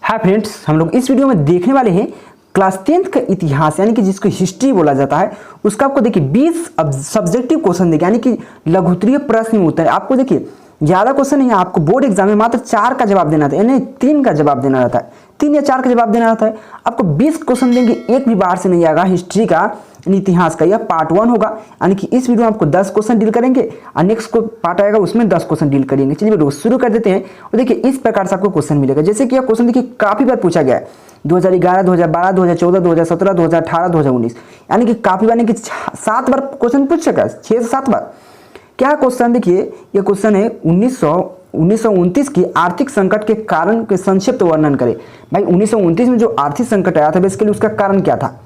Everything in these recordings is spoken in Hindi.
हाय फ्रेंड्स, हम लोग इस वीडियो में देखने वाले हैं क्लास 10th का इतिहास यानी कि जिसको हिस्ट्री बोला जाता है। उसका आपको देखिए 20 सब्जेक्टिव क्वेश्चन देंगे यानी कि लघुत्तरीय प्रश्न में उत्तर। आपको देखिए ज़्यादा क्वेश्चन नहीं है, आपको बोर्ड एग्जाम में मात्र 4 का जवाब देना था, यानी 3 का जवाब देना रहता है, 3 या 4 का जवाब देना रहता है। आपको 20 क्वेश्चन देंगे, एक भी बाहर से नहीं आएगा। हिस्ट्री का इतिहास का यह पार्ट 1 होगा, यानी कि इस वीडियो में आपको 10 क्वेश्चन डील करेंगे और नेक्स्ट को पार्ट आएगा उसमें 10 क्वेश्चन डील करेंगे। चलिए वीडियो शुरू कर देते हैं। और देखिए इस प्रकार से आपको क्वेश्चन मिलेगा, जैसे कि यह क्वेश्चन देखिए काफी बार पूछा गया है 2011, 2012, 2014, 2017, 2018, 2019, यानी कि काफी बार, यानी कि 7 बार क्वेश्चन पूछ सका, 6 से 7 बार। क्या क्वेश्चन देखिए, यह क्वेश्चन है 1929 की आर्थिक संकट के कारण के संक्षिप्त वर्णन करें। भाई 1929 में जो आर्थिक संकट आया था बेसिकली उसका कारण क्या था।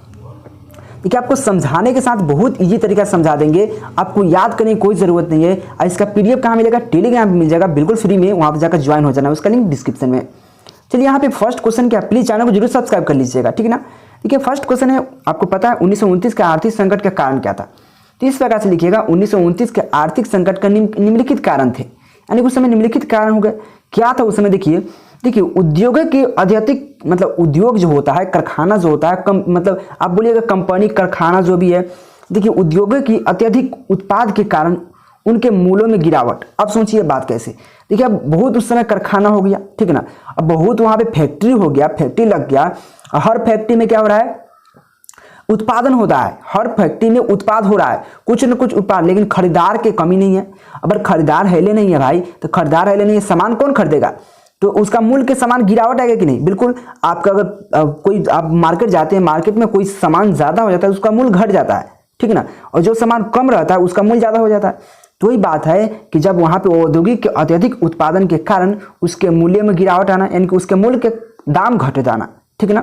देखिए आपको समझाने के साथ बहुत इजी तरीका से समझा देंगे, आपको याद करने की कोई जरूरत नहीं है। और इसका पीडीएफ कहाँ मिलेगा, टेलीग्राम पे मिल जाएगा, बिल्कुल फ्री में, वहां पर जाकर ज्वाइन हो जाना, उसका लिंक डिस्क्रिप्शन में। चलिए यहाँ पे फर्स्ट क्वेश्चन क्या, प्लीज चैनल को जरूर सब्सक्राइब कर लीजिएगा, ठीक है ना। देखिए फर्स्ट क्वेश्चन है, आपको पता है 1929 के आर्थिक संकट का कारण क्या था। तो इस प्रकार से लिखिएगा 1929 के आर्थिक संकट का निम्नलिखित कारण थे, यानी उस समय निम्नलिखित कारण हो गए। क्या था उस समय, देखिए उद्योग के अत्यधिक, मतलब उद्योग जो होता है, कारखाना जो होता है, मतलब आप बोलिएगा कंपनी, कारखाना जो भी है, देखिए उद्योगों की अत्यधिक उत्पाद के कारण उनके मूल्यों में गिरावट। अब सोचिए बात कैसे, देखिए अब बहुत उस समय कारखाना हो गया, ठीक है ना, अब बहुत वहां पे फैक्ट्री हो गया, फैक्ट्री लग गया, हर फैक्ट्री में क्या हो रहा है, उत्पादन होता है, हर फैक्ट्री में उत्पाद हो रहा है, कुछ न कुछ उत्पाद, लेकिन खरीदार की कमी नहीं है। अगर खरीदार हेले नहीं है भाई, तो खरीदार हेले नहीं है, सामान कौन खरीदेगा, तो उसका मूल्य के सामान गिरावट आएगा कि नहीं। बिल्कुल, आपका अगर कोई आप मार्केट जाते हैं, मार्केट में कोई सामान ज्यादा हो जाता है उसका मूल्य घट जाता है, ठीक है ना, और जो सामान कम रहता है उसका मूल्य ज्यादा हो जाता है। तो वही बात है कि जब वहां पे औद्योगिक के अत्यधिक उत्पादन के कारण उसके मूल्य में गिरावट आना, यानी कि उसके मूल्य के दाम घट जाना, ठीक है ना,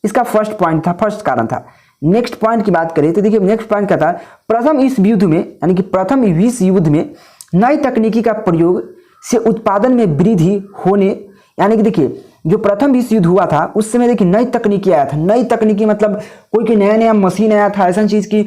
इसका फर्स्ट पॉइंट था, फर्स्ट कारण था। नेक्स्ट पॉइंट की बात करें तो देखिए नेक्स्ट पॉइंट क्या था, प्रथम विश्व युद्ध में, यानी कि प्रथम विश्व युद्ध में नई तकनीकी का प्रयोग से उत्पादन में वृद्धि होने, यानी कि देखिए जो प्रथम विश्व युद्ध हुआ था उस समय देखिए नई तकनीकी आया था। नई तकनीकी मतलब कोई नया नया मशीन आया था, ऐसा चीज की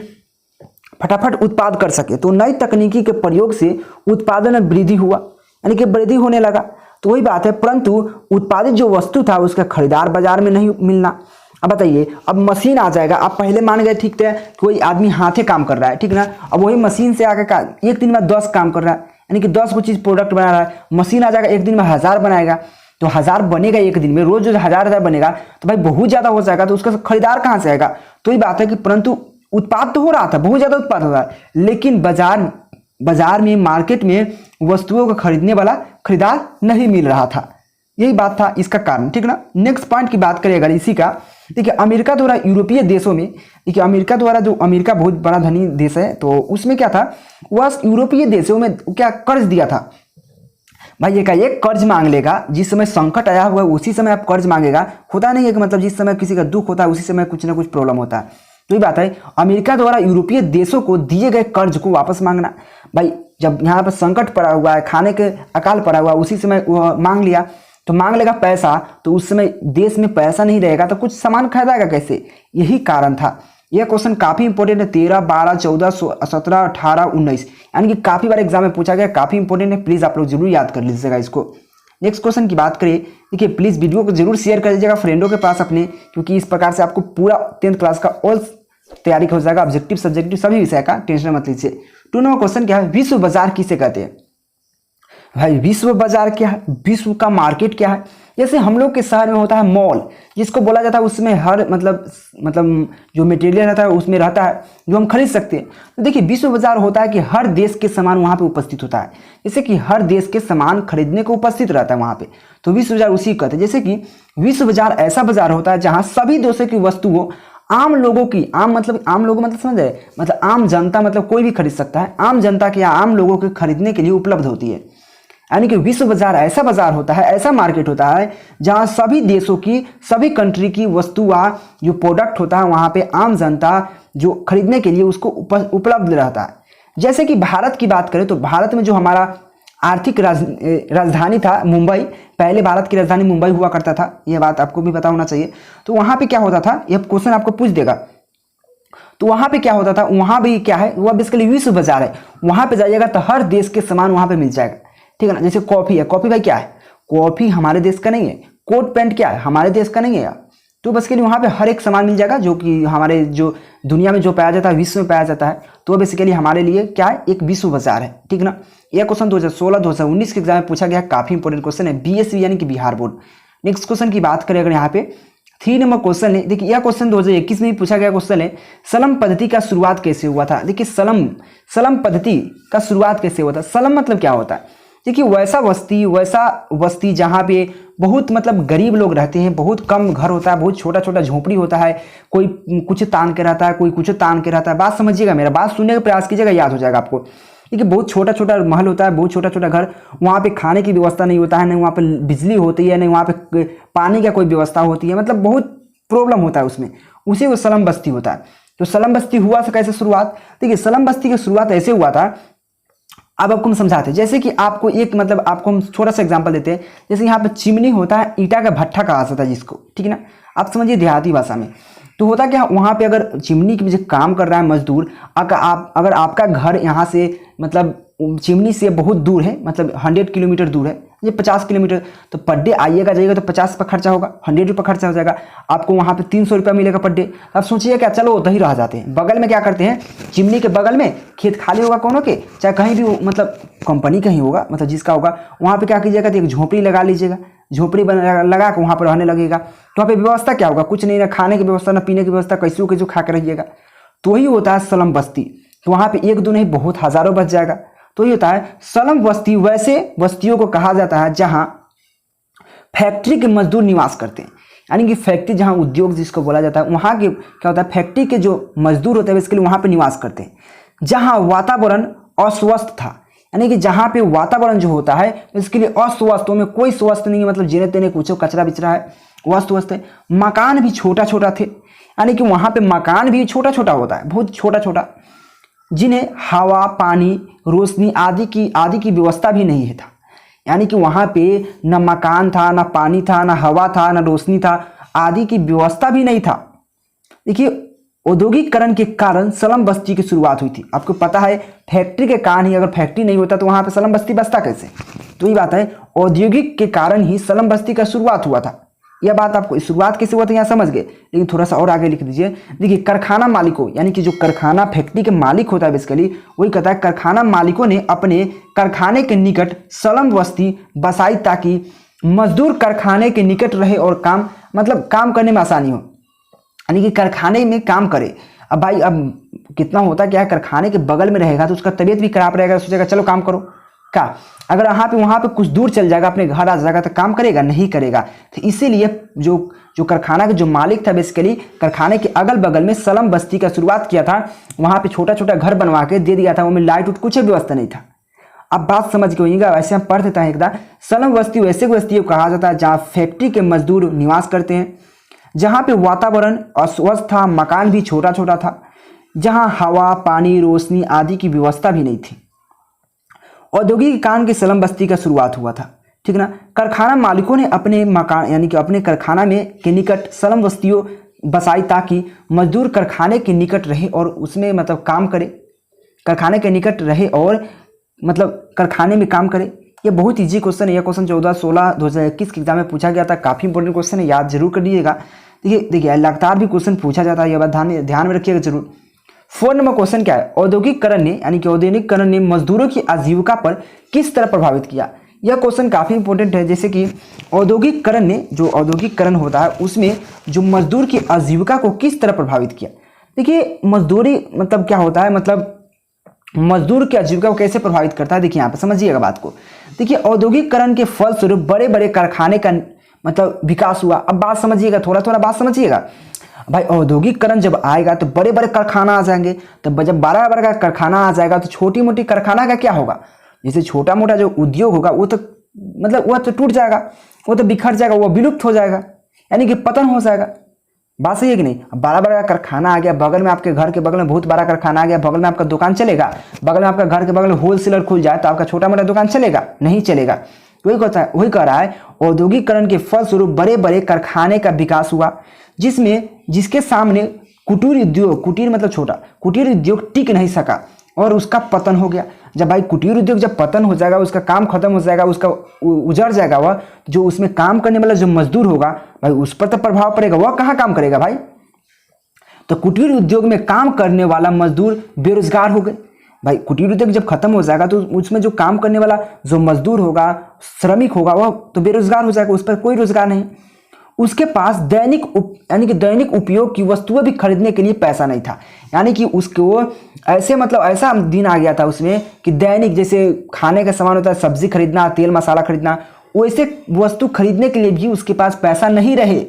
फटाफट उत्पाद कर सके, तो नई तकनीकी के प्रयोग से उत्पादन में वृद्धि हुआ, यानी कि वृद्धि होने लगा। तो वही बात है, परंतु उत्पादित जो वस्तु था उसका खरीदार बाजार में नहीं मिलना। अब बताइए, अब मशीन आ जाएगा, आप पहले मान गए ठीक है कोई आदमी हाथे काम कर रहा है, ठीक ना, अब वही मशीन से आकर एक दिन में 10 काम कर रहा है, यानी कि 10 को चीज प्रोडक्ट बना रहा है। मशीन आ जाएगा एक दिन में 1000 बनाएगा, तो 1000 बनेगा एक दिन में, रोज जो 1000 बनेगा तो भाई बहुत ज्यादा हो जाएगा, तो उसका खरीदार कहाँ से आएगा। तो ये बात है कि परंतु उत्पाद तो हो रहा था, बहुत ज्यादा उत्पाद हो रहा है, लेकिन बाजार में, मार्केट में वस्तुओं को खरीदने वाला खरीदार नहीं मिल रहा था। यही बात था इसका कारण, ठीक ना। नेक्स्ट पॉइंट की बात करें अगर इसी का, देखिए अमेरिका द्वारा यूरोपीय देशों में, देखिए अमेरिका द्वारा, जो अमेरिका बहुत बड़ा धनी देश है, तो उसमें क्या था, वह यूरोपीय देशों में क्या कर्ज दिया था। भाई एक कर्ज मांग लेगा, जिस समय संकट आया हुआ है उसी समय आप कर्ज मांगेगा, होता नहीं है कि मतलब जिस समय किसी का दुख होता है उसी समय कुछ ना कुछ प्रॉब्लम होता है। तो ये बात है, अमेरिका द्वारा यूरोपीय देशों को दिए गए कर्ज को वापस मांगना। भाई जब यहाँ पर संकट पड़ा हुआ है, खाने के अकाल पड़ा हुआ, उसी समय मांग लिया, तो मांग लेगा पैसा, तो उस समय देश में पैसा नहीं रहेगा तो कुछ सामान खरीदेगा कैसे, यही कारण था। यह क्वेश्चन काफी इंपॉर्टेंट है, 13, 12, 14, 17, 18, 19, यानी कि काफी बार एग्जाम में पूछा गया, काफी इंपॉर्टेंट है, प्लीज आप लोग जरूर याद कर लीजिएगा इसको। नेक्स्ट क्वेश्चन की बात करें, देखिए प्लीज वीडियो को जरूर शेयर कर दीजिएगा फ्रेंडों के पास अपने, क्योंकि इस प्रकार से आपको पूरा 10th क्लास का ऑल तैयारी हो जाएगा, ऑब्जेक्टिव सब्जेक्टिव सभी विषय का, टेंशन मत लीजिए। 2 नंबर क्वेश्चन क्या है, विश्व बाजार किसे कहते हैं। भाई विश्व बाजार क्या है, विश्व का मार्केट क्या है। जैसे हम लोग के शहर में होता है मॉल, जिसको बोला जाता है, उसमें हर मतलब जो मटेरियल रहता है उसमें रहता है जो हम खरीद सकते हैं। तो देखिए विश्व बाजार होता है कि हर देश के सामान वहां पे उपस्थित होता है, जैसे कि हर देश के सामान खरीदने को उपस्थित रहता है वहां पे, तो विश्व बाजार उसी कहते हैं। जैसे कि विश्व बाजार ऐसा बाजार होता है जहां सभी देशों की वस्तुओं आम लोगों की, आम लोगों मतलब समझ रहे, मतलब आम जनता, मतलब कोई भी खरीद सकता है, आम जनता के या आम लोगों के खरीदने के लिए उपलब्ध होती है। यानी कि विश्व बाजार ऐसा बाजार होता है, ऐसा मार्केट होता है जहां सभी देशों की, सभी कंट्री की वस्तुआ जो प्रोडक्ट होता है वहां पे आम जनता जो खरीदने के लिए उसको उपलब्ध रहता है। जैसे कि भारत की बात करें तो भारत में जो हमारा आर्थिक राजधानी था मुंबई, पहले भारत की राजधानी मुंबई हुआ करता था, यह बात आपको भी पता होना चाहिए। तो वहां पे क्या होता था, यह क्वेश्चन आपको पूछ देगा, तो वहां पे क्या होता था, वहां भी क्या है, वह बेसिकली विश्व बाजार है। वहां पे जाइएगा तो हर देश के सामान वहां पे मिल जाएगा, ठीक है ना। जैसे कॉफी है, कॉफी भाई क्या है, कॉफी हमारे देश का नहीं है, कोट पैंट क्या है, हमारे देश का नहीं है। तो बेसिकली वहाँ पे हर एक सामान मिल जाएगा जो कि हमारे जो दुनिया में जो पाया जाता है, विश्व में पाया जाता है। तो बेसिकली हमारे लिए क्या है, एक विश्व बाजार है, ठीक ना। यह क्वेश्चन 2016-2019 के एग्जाम में पूछा गया, काफी इंपॉर्टेंट क्वेश्चन है, बीएसवी यानी कि बिहार बोर्ड। नेक्स्ट क्वेश्चन की बात करें अगर यहाँ पे 3 नंबर क्वेश्चन है, देखिए यह क्वेश्चन 2021 में भी पूछा गया क्वेश्चन है, सलम पद्धति का शुरुआत कैसे हुआ था। देखिए सलम पद्धति का शुरुआत कैसे हुआ था। सलम मतलब क्या होता है, देखिए वैसा बस्ती जहाँ पे बहुत मतलब गरीब लोग रहते हैं, बहुत कम घर होता है, बहुत छोटा छोटा झोपड़ी होता है, कोई कुछ तान के रहता है, कोई कुछ तान के रहता है। बात समझिएगा, मेरा बात सुनने का प्रयास कीजिएगा, याद हो जाएगा आपको। देखिए बहुत छोटा छोटा महल होता है, बहुत छोटा छोटा घर, वहाँ पे खाने की व्यवस्था नहीं होता है, नहीं वहाँ पे बिजली होती है, नहीं वहाँ पे पानी का कोई व्यवस्था होती है, मतलब बहुत प्रॉब्लम होता है उसमें, उसी को सलम बस्ती होता है। तो सलम बस्ती हुआ था कैसे शुरुआत, देखिए सलम बस्ती की शुरुआत ऐसे हुआ था। अब आपको हम समझाते हैं, जैसे कि आपको एक मतलब आपको हम थोड़ा सा एग्जांपल देते हैं। जैसे यहाँ पे चिमनी होता है, ईटा का भट्ठा कहा जाता है जिसको, ठीक है ना, आप समझिए देहाती भाषा में। तो होता क्या, वहाँ पे अगर चिमनी के जो काम कर रहा है मजदूर, अगर आपका घर यहाँ से मतलब चिमनी से बहुत दूर है, मतलब 100 किलोमीटर दूर है, ये 50 किलोमीटर, तो पर डे आइएगा जाइएगा तो 50 रुपये खर्चा होगा, 100 रुपये खर्चा हो जाएगा, आपको वहाँ पे 300 रुपया मिलेगा पर डे। अब सोचिए क्या, चलो उधर ही रह जाते हैं। बगल में क्या करते हैं, चिमनी के बगल में खेत खाली होगा कोनो के, चाहे कहीं भी मतलब कंपनी का ही होगा, मतलब जिसका होगा, वहाँ पे क्या कीजिएगा, तो एक झोपड़ी लगा लीजिएगा, झोपड़ी लगा के वहाँ पर रहने लगेगा। तो वहाँ पे व्यवस्था क्या होगा, कुछ नहीं, ना खाने की व्यवस्था, ना पीने की व्यवस्था, कैसे खा के रहिएगा। तो ही होता है सलम बस्ती। तो वहाँ पे एक दो नहीं, बहुत हजारों बच जाएगा। तो ये होता है सलम बस्ती। वैसे बस्तियों को कहा जाता है जहां फैक्ट्री के मजदूर निवास करते हैं, यानी कि फैक्ट्री जहां उद्योग जिसको बोला जाता है, वहां के क्या होता है, फैक्ट्री के जो मजदूर होते हैं इसके लिए वहां पे निवास करते हैं। जहां वातावरण अस्वस्थ था, यानी कि जहां पे वातावरण जो होता है इसके लिए अस्वस्थ, में कोई स्वस्थ नहीं है, मतलब जीने तेने कुछ कचरा बिचरा है, अस्त है। मकान भी छोटा छोटा थे, यानी कि वहां पे मकान भी छोटा छोटा होता है, बहुत छोटा छोटा, जिन्हें हवा, पानी, रोशनी आदि की व्यवस्था भी नहीं है था। यानी कि वहाँ पे न मकान था, न पानी था, न हवा था, न रोशनी था, आदि की व्यवस्था भी नहीं था। देखिए औद्योगिकरण के कारण सलम बस्ती की शुरुआत हुई थी। आपको पता है फैक्ट्री के कारण ही, अगर फैक्ट्री नहीं होता तो वहाँ पे सलम बस्ती बसता कैसे। तो ये बात है, औद्योगिक के कारण ही सलम बस्ती का शुरुआत हुआ था। यह बात आपको शुरुआत कैसे हुआ था यहाँ समझ गए, लेकिन थोड़ा सा और आगे लिख दीजिए। देखिए कारखाना मालिकों, यानी कि जो कारखाना फैक्ट्री के मालिक होता है बेसिकली, वही कहता है कारखाना मालिकों ने अपने कारखाने के निकट सलम बस्ती बसाई ताकि मजदूर कारखाने के निकट रहे और काम करने में आसानी हो, यानी कि कारखाने में काम करे। अब भाई अब कितना होता क्या है, कारखाने के बगल में रहेगा तो उसका तबीयत भी खराब रहेगा, सोचेगा चलो काम करो का। अगर वहाँ पे कुछ दूर चल जाएगा, अपने घर आ जाएगा, तो काम करेगा नहीं करेगा। तो इसीलिए जो कारखाना का जो मालिक था बेसिकली कारखाने के अगल बगल में सलम बस्ती का शुरुआत किया था। वहाँ पे छोटा छोटा घर बनवा के दे दिया था, उनमें लाइट उट कुछ व्यवस्था नहीं था। अब बात समझ के होइएगा, वैसे हम पढ़ देते हैं एकदम। सलम बस्ती वैसे बस्ती को कहा जाता है जहाँ फैक्ट्री के मजदूर निवास करते हैं, जहाँ पे वातावरण अस्वस्थ था, मकान भी छोटा छोटा था, जहाँ हवा, पानी, रोशनी आदि की व्यवस्था भी नहीं थी। औद्योगिक कांड की सलम बस्ती का शुरुआत हुआ था, ठीक ना। कारखाना मालिकों ने अपने मकान यानी कि अपने कारखाना में के निकट सलम बस्तियों बसाई ताकि मजदूर कारखाने के निकट रहे और उसमें मतलब काम करे, कारखाने के निकट रहे और मतलब कारखाने में काम करे। ये बहुत ईजी क्वेश्चन है। यह क्वेश्चन 14-16-2021 के एग्जाम में पूछा गया था, काफ़ी इंपॉर्टेंट क्वेश्चन है, याद जरूर कर लीजिएगा। देखिए लगातार भी क्वेश्चन पूछा जाता है, यह बात ध्यान में रखिएगा जरूर। 4 नंबर क्वेश्चन क्या है, औद्योगिकरण ने यानी कि औद्योगिकरण ने मजदूरों की आजीविका पर किस तरह प्रभावित किया। यह क्वेश्चन काफ़ी इंपॉर्टेंट है। जैसे कि औद्योगिकरण ने, जो औद्योगिकरण होता है उसमें जो मजदूर की आजीविका को किस तरह प्रभावित किया। देखिए मजदूरी मतलब क्या होता है, मतलब मजदूर की आजीविका को कैसे प्रभावित करता है, देखिए यहाँ पे समझिएगा बात को। देखिए औद्योगिकरण के फलस्वरूप बड़े बड़े कारखाने का मतलब विकास हुआ। अब बात समझिएगा, थोड़ा थोड़ा बात समझिएगा भाई। औद्योगिकरण जब आएगा तो बड़े बड़े कारखाना आ जाएंगे, तो जब बड़ा बड़ा कारखाना आ जाएगा तो छोटी मोटी कारखाना का क्या होगा, जैसे छोटा मोटा जो उद्योग होगा वो तो मतलब वह तो टूट जाएगा, वो तो बिखर जाएगा, वो विलुप्त हो जाएगा, यानी कि पतन हो जाएगा। बात सही है कि नहीं। बड़ा बड़ा कारखाना आ गया, बगल में आपके घर के बगल में बहुत बड़ा कारखाना आ गया, बगल में आपका दुकान चलेगा, बगल में आपका घर के बगल में होलसेलर खुल जाए तो आपका छोटा मोटा दुकान चलेगा नहीं चलेगा। वही कह रहा है औद्योगिकरण के फलस्वरूप बड़े बड़े कारखाने का विकास हुआ, जिसके सामने कुटीर उद्योग, कुटीर मतलब छोटा, कुटीर उद्योग टिक नहीं सका। और उसका पतन हो गया। जब भाई कुटीर उद्योग जब पतन हो जाएगा, उसका काम खत्म हो जाएगा, उसका उजड़ जाएगा, वह जो उसमें काम करने वाला जो मजदूर होगा भाई उस पर तो प्रभाव पड़ेगा। वह कहाँ काम करेगा भाई? तो कुटीर उद्योग में काम करने वाला मजदूर बेरोजगार हो गए। भाई कुटीर उद्योग जब खत्म हो जाएगा तो उसमें जो काम करने वाला जो मजदूर होगा, श्रमिक होगा, वह तो बेरोजगार हो जाएगा, उस पर कोई रोजगार नहीं। उसके पास यानी कि दैनिक उपयोग की वस्तुएं भी खरीदने के लिए पैसा नहीं था। यानी कि उसको ऐसे मतलब ऐसा दिन आ गया था उसमें कि दैनिक जैसे खाने का सामान होता है, सब्जी खरीदना, तेल मसाला खरीदना, वैसे वस्तु खरीदने के लिए भी उसके पास पैसा नहीं रहे।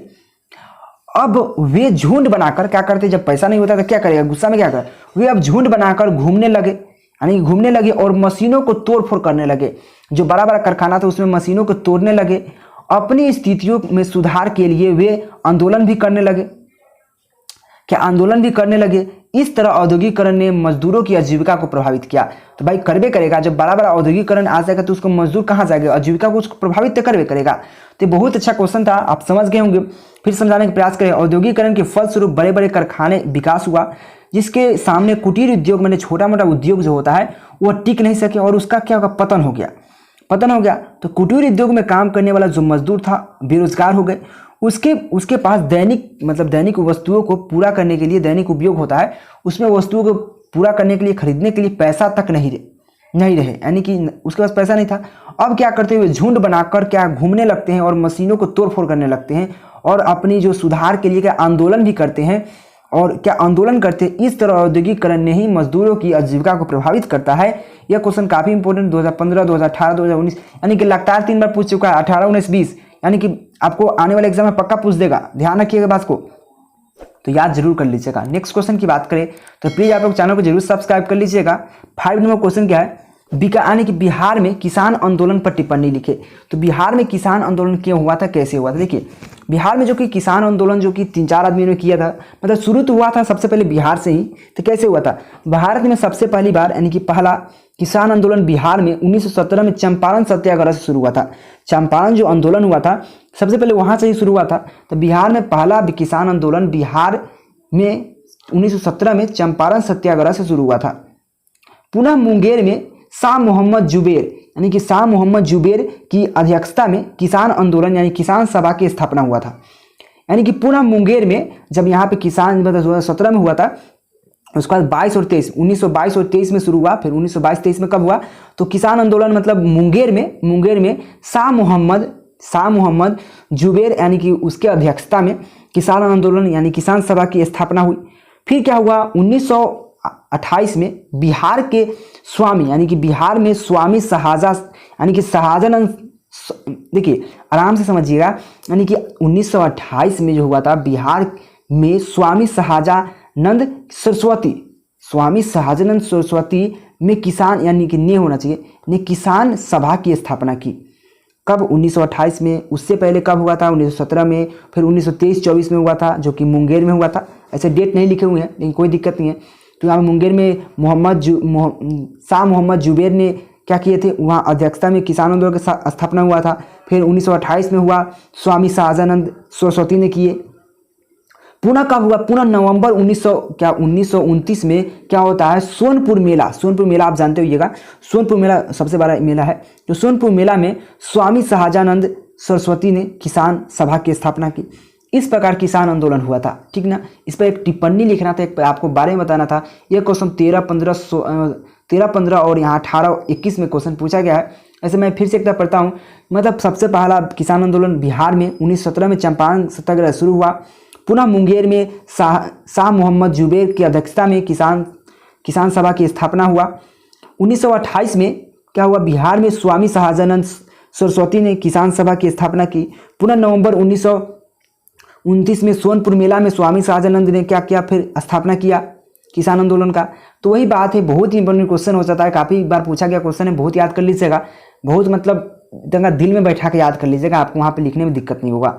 अब वे झुंड बनाकर क्या करते, जब पैसा नहीं होता तो क्या करेगा, गुस्सा में क्या करे, वे अब झुंड बनाकर घूमने लगे, यानी घूमने लगे और मशीनों को तोड़फोड़ करने लगे। जो बड़ा बड़ा कारखाना था उसमें मशीनों को तोड़ने लगे। अपनी स्थितियों में सुधार के लिए वे आंदोलन भी करने लगे। क्या आंदोलन भी करने लगे? इस तरह औद्योगिकरण ने मजदूरों की आजीविका को प्रभावित किया। तो भाई करबे करेगा, जब बड़ा बड़ा औद्योगिकरण आ जाएगा तो उसको मजदूर कहाँ जाएगा, आजीविका को उसको प्रभावित तो करबे करेगा। तो बहुत अच्छा क्वेश्चन था, आप समझ गए होंगे। फिर समझाने का प्रयास करें। औद्योगिकरण के फलस्वरूप बड़े बड़े कारखाने विकास हुआ, जिसके सामने कुटीर उद्योग मैंने छोटा मोटा उद्योग जो होता है वह टिक नहीं सके और उसका क्या होगा, पतन हो गया। पतन हो गया तो कुटीर उद्योग में काम करने वाला जो मजदूर था बेरोजगार हो गए। उसके पास दैनिक वस्तुओं को पूरा करने के लिए, दैनिक उपयोग होता है उसमें वस्तुओं को पूरा करने के लिए, खरीदने के लिए पैसा तक नहीं रहे, यानी कि उसके पास पैसा नहीं था। अब क्या करते हुए झुंड बनाकर क्या घूमने लगते हैं और मशीनों को तोड़फोड़ करने लगते हैं और अपनी जो सुधार के लिए क्या आंदोलन भी करते हैं। और क्या आंदोलन करते हैं। इस तरह औद्योगिकरण ने ही मजदूरों की आजीविका को प्रभावित करता है। यह क्वेश्चन काफी इंपॉर्टेंट 2015, 2018, 2019 यानी कि लगातार 3 बार पूछ चुका है, 18, 19, 20, यानी कि आपको आने वाले एग्जाम में पक्का पूछ देगा, ध्यान रखिएगा बात को, तो याद जरूर कर लीजिएगा। नेक्स्ट क्वेश्चन की बात करें तो प्लीज आप लोग चैनल को जरूर सब्सक्राइब कर लीजिएगा। 5 नंबर क्वेश्चन क्या है, यानी कि बिहार में किसान आंदोलन पर टिप्पणी लिखे। तो बिहार में किसान आंदोलन क्यों हुआ था, कैसे हुआ था? देखिए बिहार में जो कि किसान आंदोलन जो कि 3-4 आदमियों ने किया था, मतलब शुरू तो हुआ था सबसे पहले बिहार से ही। तो कैसे हुआ था, भारत में सबसे पहली बार यानी कि पहला किसान आंदोलन बिहार में 1917 में चंपारण सत्याग्रह से शुरू हुआ था। चंपारण जो आंदोलन हुआ था सबसे पहले वहां से ही शुरू हुआ था। तो बिहार में पहला किसान आंदोलन बिहार में 1917 में चंपारण सत्याग्रह से शुरू हुआ था। पुनः मुंगेर में शाह मोहम्मद जुबैर यानी कि शाह मोहम्मद जुबैर की अध्यक्षता में किसान आंदोलन यानी किसान सभा की स्थापना हुआ था। यानी कि पुनः मुंगेर में जब यहाँ पे किसान 2017 में हुआ था, उसके बाद 22 और 23 1922 और 23 में शुरू हुआ। फिर 1922-23 में कब हुआ, तो किसान आंदोलन मतलब मुंगेर में शाह मोहम्मद जुबैर यानी कि उसके अध्यक्षता में किसान आंदोलन यानी किसान सभा की स्थापना हुई। फिर क्या हुआ, 1928 में बिहार के स्वामी यानी कि बिहार में स्वामी शहाजानंद, देखिए आराम से समझिएगा, यानी कि 1928 में जो हुआ था बिहार में स्वामी शहाजानंद सरस्वती में किसान यानी कि ने होना चाहिए ने किसान सभा की स्थापना की। कब, 1928 में। उससे पहले कब हुआ था, 1917 में। फिर 1923-24 में हुआ था जो कि मुंगेर में हुआ था। ऐसे डेट नहीं लिखे हुए हैं लेकिन कोई दिक्कत नहीं है। तो यहाँ मुंगेर में शाह मोहम्मद जुबैर ने क्या किए थे, वहाँ अध्यक्षता में किसान आंदोलन की स्थापना हुआ था। फिर 1928 में हुआ, स्वामी शहाजानंद सरस्वती ने किए। पुनः कब हुआ, पुनः नवंबर 1929 में क्या होता है, सोनपुर मेला आप जानते होइएगा, सोनपुर मेला सबसे बड़ा मेला है। तो सोनपुर मेला में स्वामी शहाजानंद सरस्वती ने किसान सभा की स्थापना की। इस प्रकार किसान आंदोलन हुआ था, ठीक ना। इस पर एक टिप्पणी लिखना था, एक आपको बारे में बताना था। यह क्वेश्चन 13-15 और यहाँ 18-21 में क्वेश्चन पूछा गया है। ऐसे मैं फिर से एक बार पढ़ता हूँ। मतलब सबसे पहला किसान आंदोलन बिहार में 1917 में चंपारण सत्याग्रह शुरू हुआ। पुनः मुंगेर में शाह मोहम्मद जुबैर की अध्यक्षता में किसान सभा की स्थापना हुआ। 1928 में क्या हुआ, बिहार में स्वामी शहाजानंद सरस्वती ने किसान सभा की स्थापना की। पुनः नवंबर 1929 में सोनपुर मेला में स्वामी शहाजानंद ने क्या किया, फिर स्थापना किया किसान आंदोलन का। तो वही बात है, बहुत ही इंपॉर्टेंट क्वेश्चन हो जाता है, काफ़ी बार पूछा गया क्वेश्चन है, बहुत याद कर लीजिएगा, बहुत मतलब दिल में बैठा के याद कर लीजिएगा, आपको वहाँ पे लिखने में दिक्कत नहीं होगा।